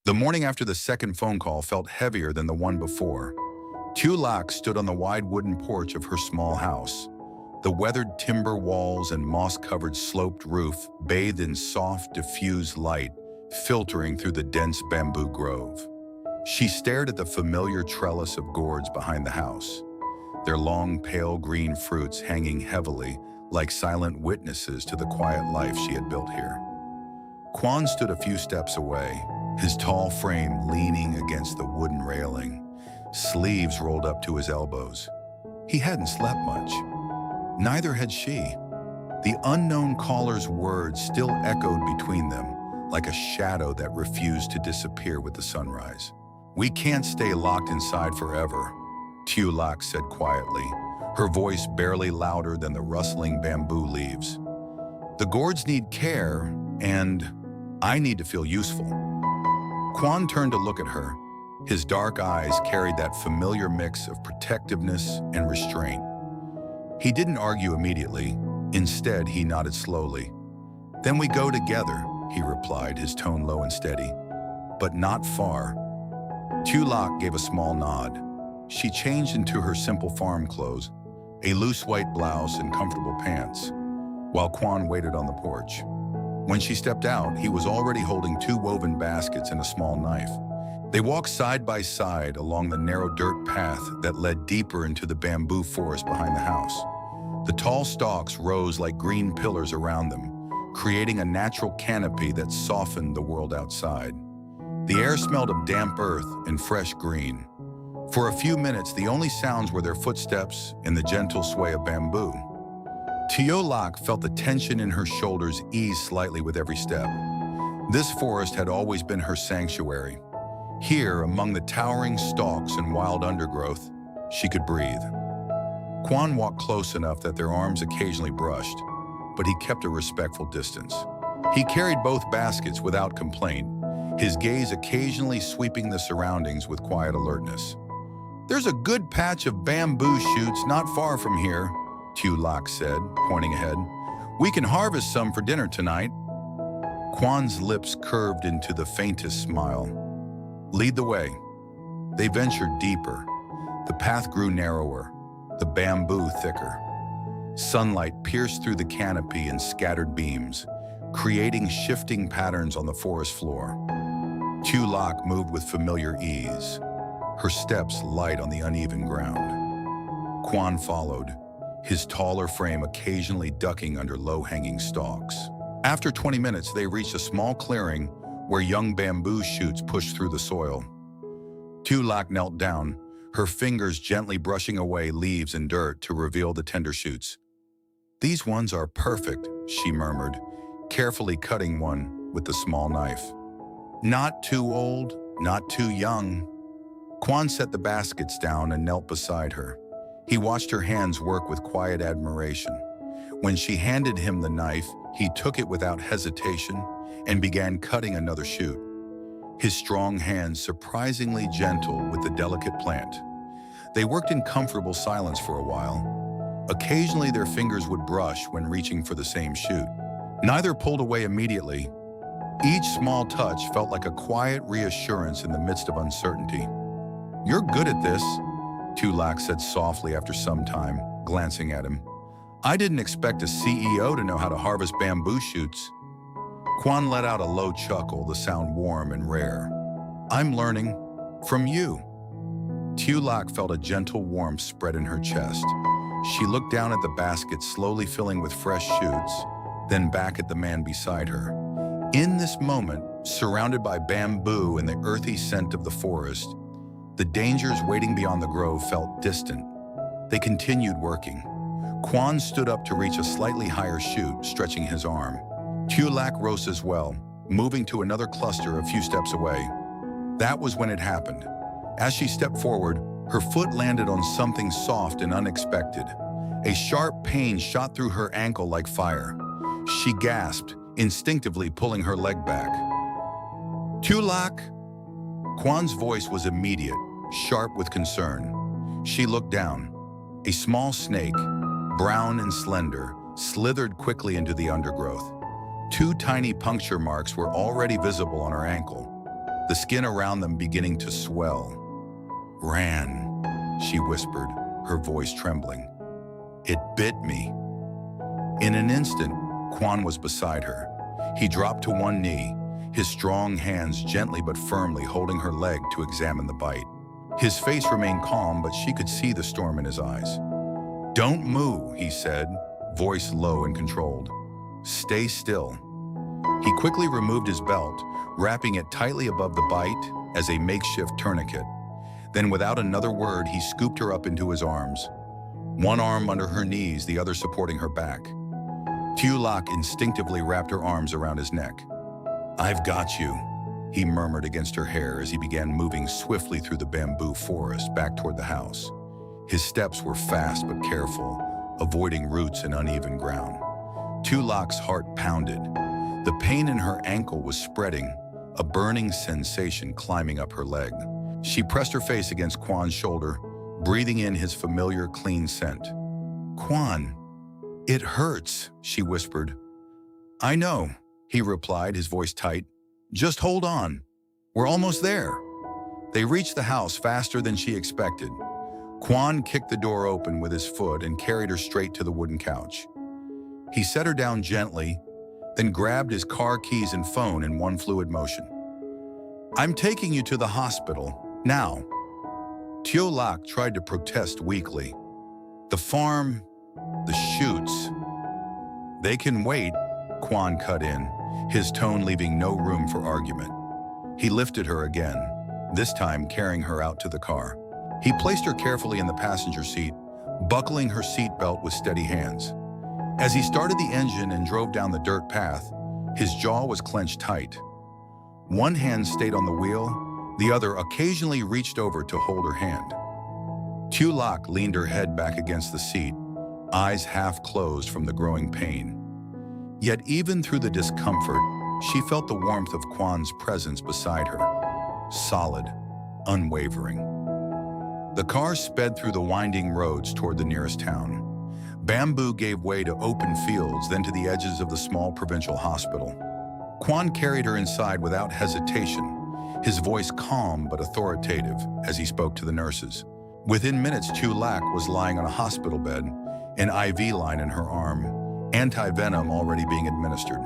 The morning after the second phone call felt heavier than the one before. Tieu Lac stood on the wide wooden porch of her small house. The weathered timber walls and moss-covered sloped roof bathed in soft, diffused light, filtering through the dense bamboo grove. She stared at the familiar trellis of gourds behind the house, their long, pale green fruits hanging heavily like silent witnesses to the quiet life she had built here. Quan stood a few steps away, his tall frame leaning against the wooden railing, sleeves rolled up to his elbows. He hadn't slept much. Neither had she. The unknown caller's words still echoed between them, like a shadow that refused to disappear with the sunrise. "We can't stay locked inside forever," Tieu Lac said quietly, her voice barely louder than the rustling bamboo leaves. "The gourds need care, and I need to feel useful." Quan turned to look at her. His dark eyes carried that familiar mix of protectiveness and restraint. He didn't argue immediately. Instead, he nodded slowly. "Then we go together," he replied, his tone low and steady. "But not far." Tieu Lac gave a small nod. She changed into her simple farm clothes, a loose white blouse and comfortable pants, while Quan waited on the porch. When she stepped out, he was already holding 2 woven baskets and a small knife. They walked side by side along the narrow dirt path that led deeper into the bamboo forest behind the house. The tall stalks rose like green pillars around them, creating a natural canopy that softened the world outside. The air smelled of damp earth and fresh green. For a few minutes, the only sounds were their footsteps and the gentle sway of bamboo. Tieu Lac felt the tension in her shoulders ease slightly with every step. This forest had always been her sanctuary. Here, among the towering stalks and wild undergrowth, she could breathe. Quan walked close enough that their arms occasionally brushed, but he kept a respectful distance. He carried both baskets without complaint, his gaze occasionally sweeping the surroundings with quiet alertness. "There's a good patch of bamboo shoots not far from here," Tieu Lac said, pointing ahead. "We can harvest some for dinner tonight." Quan's lips curved into the faintest smile. "Lead the way." They ventured deeper. The path grew narrower, the bamboo thicker. Sunlight pierced through the canopy in scattered beams, creating shifting patterns on the forest floor. Tieu Lac moved with familiar ease, her steps light on the uneven ground. Quan followed, his taller frame occasionally ducking under low-hanging stalks. After 20 minutes, they reached a small clearing where young bamboo shoots pushed through the soil. Tieu Lac knelt down, her fingers gently brushing away leaves and dirt to reveal the tender shoots. "These ones are perfect," she murmured, carefully cutting one with the small knife. "Not too old, not too young." Quan set the baskets down and knelt beside her. He watched her hands work with quiet admiration. When she handed him the knife, he took it without hesitation and began cutting another shoot, his strong hands surprisingly gentle with the delicate plant. They worked in comfortable silence for a while. Occasionally their fingers would brush when reaching for the same shoot. Neither pulled away immediately. Each small touch felt like a quiet reassurance in the midst of uncertainty. "You're good at this," Tieu Lac said softly after some time, glancing at him. "I didn't expect a CEO to know how to harvest bamboo shoots." Quan let out a low chuckle, the sound warm and rare. "I'm learning from you." Tieu Lac felt a gentle warmth spread in her chest. She looked down at the basket slowly filling with fresh shoots, then back at the man beside her. In this moment, surrounded by bamboo and the earthy scent of the forest, the dangers waiting beyond the grove felt distant. They continued working. Quan stood up to reach a slightly higher shoot, stretching his arm. Tieu Lac rose as well, moving to another cluster a few steps away. That was when it happened. As she stepped forward, her foot landed on something soft and unexpected. A sharp pain shot through her ankle like fire. She gasped, instinctively pulling her leg back. "Tieu Lac?" Quan's voice was immediate, sharp with concern. She looked down. A small snake, brown and slender, slithered quickly into the undergrowth. 2 tiny puncture marks were already visible on her ankle. the skin around them beginning to swell. "Ran," she whispered, her voice trembling. "It bit me." In an instant, Quan was beside her. He dropped to one knee, his strong hands gently but firmly holding her leg to examine the bite. His face remained calm, but she could see the storm in his eyes. "Don't move," he said, voice low and controlled. "Stay still." He quickly removed his belt, wrapping it tightly above the bite as a makeshift tourniquet. Then, without another word, he scooped her up into his arms, one arm under her knees, the other supporting her back. Tieu Lac instinctively wrapped her arms around his neck. "I've got you," he murmured against her hair as he began moving swiftly through the bamboo forest back toward the house. His steps were fast but careful, avoiding roots and uneven ground. Tieu Lac's heart pounded. The pain in her ankle was spreading, a burning sensation climbing up her leg. She pressed her face against Quan's shoulder, breathing in his familiar, clean scent. "Quan, it hurts," she whispered. "I know," he replied, his voice tight. "Just hold on. We're almost there." They reached the house faster than she expected. Quan kicked the door open with his foot and carried her straight to the wooden couch. He set her down gently, then grabbed his car keys and phone in one fluid motion. "I'm taking you to the hospital, now." Tieu Lac tried to protest weakly. "The farm, the chutes." "They can wait," Quan cut in, his tone leaving no room for argument. He lifted her again, this time carrying her out to the car. He placed her carefully in the passenger seat, buckling her seatbelt with steady hands. As he started the engine and drove down the dirt path, his jaw was clenched tight. One hand stayed on the wheel, the other occasionally reached over to hold her hand. Tieu Lac leaned her head back against the seat, eyes half closed from the growing pain. Yet even through the discomfort, she felt the warmth of Quan's presence beside her, solid, unwavering. The car sped through the winding roads toward the nearest town. Bamboo gave way to open fields, then to the edges of the small provincial hospital. Quan carried her inside without hesitation, his voice calm but authoritative as he spoke to the nurses. Within minutes, Tieu Lac was lying on a hospital bed, an IV line in her arm, anti-venom already being administered.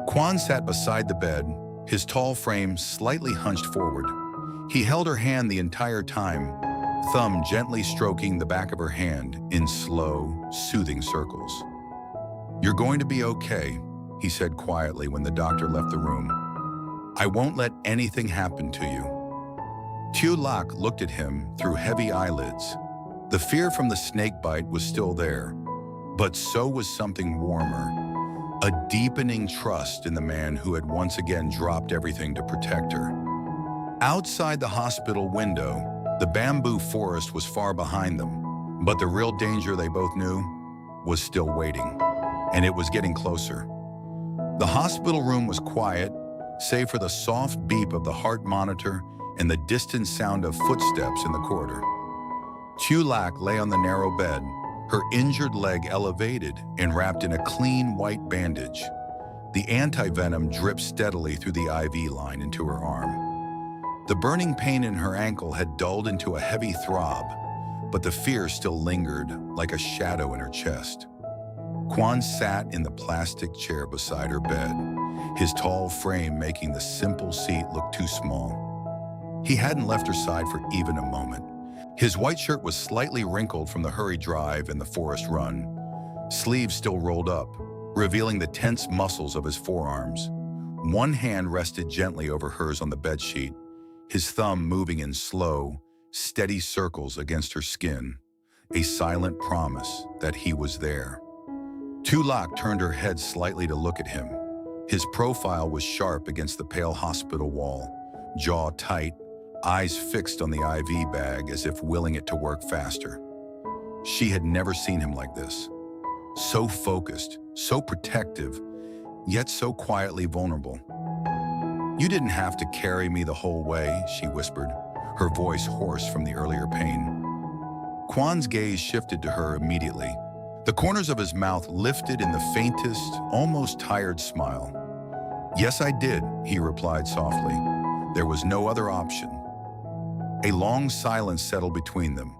Quan sat beside the bed, his tall frame slightly hunched forward. He held her hand the entire time, thumb gently stroking the back of her hand in slow, soothing circles. "You're going to be okay," he said quietly when the doctor left the room. "I won't let anything happen to you." Tieu Lac looked at him through heavy eyelids. The fear from the snake bite was still there, but so was something warmer, a deepening trust in the man who had once again dropped everything to protect her. Outside the hospital window, the bamboo forest was far behind them, but the real danger they both knew was still waiting, and it was getting closer. The hospital room was quiet, save for the soft beep of the heart monitor and the distant sound of footsteps in the corridor. Tieu Lac lay on the narrow bed, her injured leg elevated and wrapped in a clean white bandage. The anti-venom dripped steadily through the IV line into her arm. The burning pain in her ankle had dulled into a heavy throb, but the fear still lingered like a shadow in her chest. Quan sat in the plastic chair beside her bed, his tall frame making the simple seat look too small. He hadn't left her side for even a moment. His white shirt was slightly wrinkled from the hurried drive and the forest run, sleeves still rolled up, revealing the tense muscles of his forearms. One hand rested gently over hers on the bedsheet, his thumb moving in slow, steady circles against her skin, a silent promise that he was there. Tieu Lac turned her head slightly to look at him. His profile was sharp against the pale hospital wall, jaw tight, eyes fixed on the IV bag as if willing it to work faster. She had never seen him like this. So focused, so protective, yet so quietly vulnerable. "You didn't have to carry me the whole way," she whispered, her voice hoarse from the earlier pain. Quan's gaze shifted to her immediately. The corners of his mouth lifted in the faintest, almost tired smile. "Yes, I did," he replied softly, There was no other option. A long silence settled between them,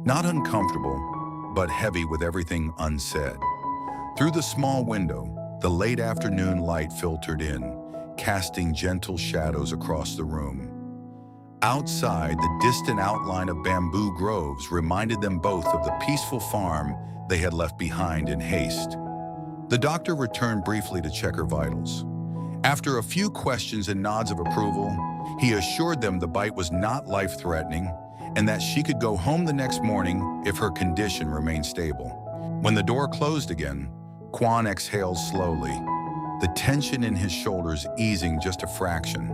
not uncomfortable, but heavy with everything unsaid. Through the small window, the late afternoon light filtered in, casting gentle shadows across the room. Outside, the distant outline of bamboo groves reminded them both of the peaceful farm they had left behind in haste. The doctor returned briefly to check her vitals. After a few questions and nods of approval, he assured them the bite was not life-threatening and that she could go home the next morning if her condition remained stable. When the door closed again, Quan exhaled slowly, the tension in his shoulders easing just a fraction.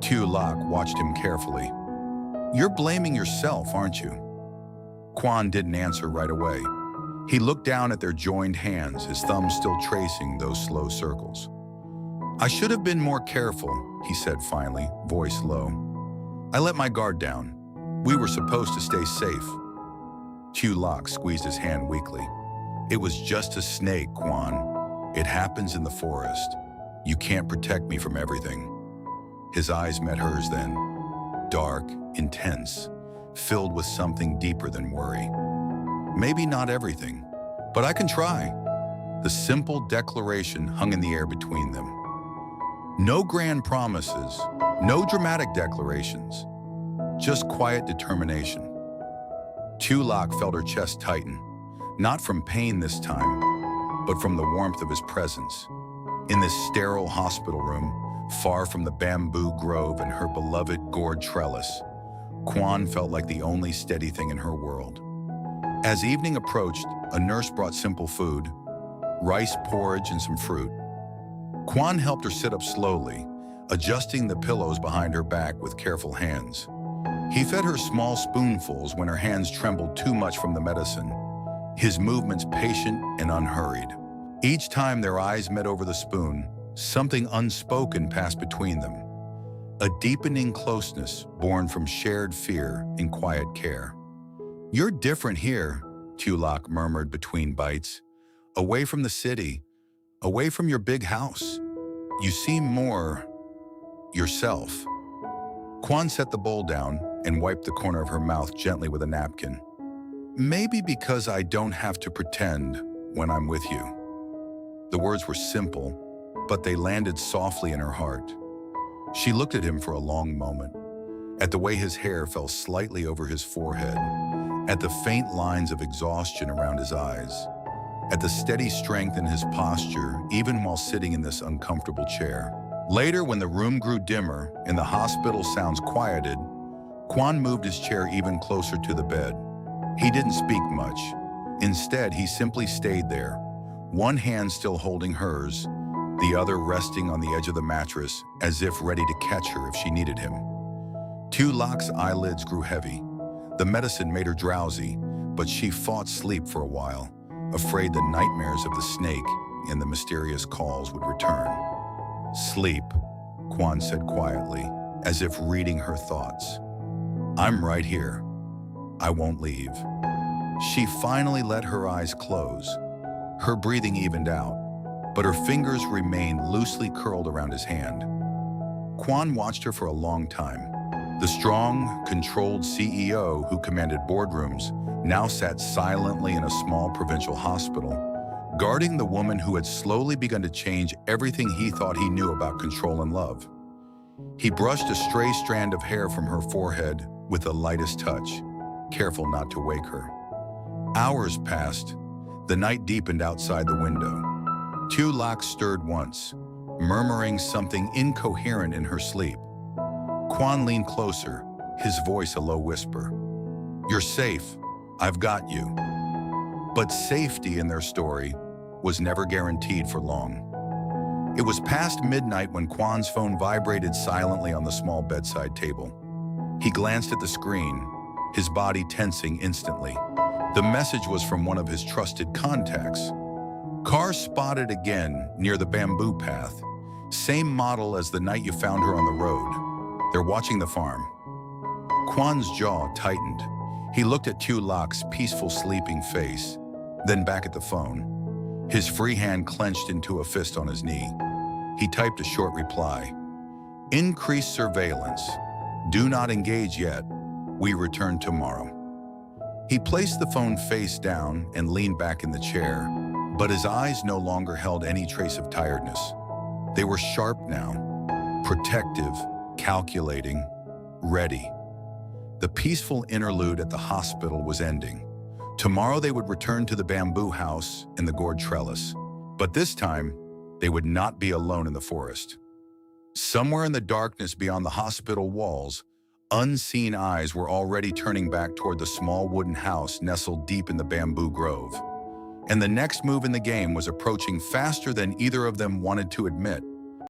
Tieu Lac watched him carefully. "You're blaming yourself, aren't you?" Quan didn't answer right away. He looked down at their joined hands, his thumbs still tracing those slow circles. "I should have been more careful," he said finally, voice low. "I let my guard down. We were supposed to stay safe." Tieu Lac squeezed his hand weakly. "It was just a snake, Quan. It happens in the forest. You can't protect me from everything." His eyes met hers then, dark, intense, filled with something deeper than worry. "Maybe not everything, but I can try." The simple declaration hung in the air between them. No grand promises, no dramatic declarations, just quiet determination. Tieu Lac felt her chest tighten, not from pain this time, but from the warmth of his presence. In this sterile hospital room, far from the bamboo grove and her beloved gourd trellis, Quan felt like the only steady thing in her world. As evening approached, a nurse brought simple food, rice porridge and some fruit. Quan helped her sit up slowly, adjusting the pillows behind her back with careful hands. He fed her small spoonfuls when her hands trembled too much from the medicine, his movements patient and unhurried. Each time their eyes met over the spoon, something unspoken passed between them, a deepening closeness born from shared fear and quiet care. "You're different here," Tieu Lac murmured between bites. "Away from the city, away from your big house. You seem more yourself." Quan set the bowl down and wiped the corner of her mouth gently with a napkin. "Maybe because I don't have to pretend when I'm with you." The words were simple, but they landed softly in her heart. She looked at him for a long moment, at the way his hair fell slightly over his forehead, at the faint lines of exhaustion around his eyes, at the steady strength in his posture, even while sitting in this uncomfortable chair. Later, when the room grew dimmer and the hospital sounds quieted, Quan moved his chair even closer to the bed. He didn't speak much. Instead, he simply stayed there, one hand still holding hers, the other resting on the edge of the mattress as if ready to catch her if she needed him. Tieu Lac's eyelids grew heavy. The medicine made her drowsy, but she fought sleep for a while, afraid the nightmares of the snake and the mysterious calls would return. "Sleep," Quan said quietly, as if reading her thoughts. "I'm right here. I won't leave." She finally let her eyes close. Her breathing evened out, but her fingers remained loosely curled around his hand. Quan watched her for a long time. The strong, controlled CEO who commanded boardrooms now sat silently in a small provincial hospital, guarding the woman who had slowly begun to change everything he thought he knew about control and love. He brushed a stray strand of hair from her forehead with the lightest touch, careful not to wake her. Hours passed. The night deepened outside the window. Tieu Lac stirred once, murmuring something incoherent in her sleep. Quan leaned closer, his voice a low whisper. "You're safe. I've got you." But safety in their story was never guaranteed for long. It was past midnight when Quan's phone vibrated silently on the small bedside table. He glanced at the screen, his body tensing instantly. The message was from one of his trusted contacts. "Car spotted again near the bamboo path. Same model as the night you found her on the road. They're watching the farm." Quan's jaw tightened. He looked at Tieu Lac's peaceful sleeping face, then back at the phone. His free hand clenched into a fist on his knee. He typed a short reply. Increased surveillance. Do not engage yet. We return tomorrow. He placed the phone face down and leaned back in the chair, but his eyes no longer held any trace of tiredness. They were sharp now, protective, calculating, ready. The peaceful interlude at the hospital was ending. Tomorrow they would return to the bamboo house and the gourd trellis. But this time, they would not be alone in the forest. Somewhere in the darkness beyond the hospital walls, unseen eyes were already turning back toward the small wooden house nestled deep in the bamboo grove. And the next move in the game was approaching faster than either of them wanted to admit.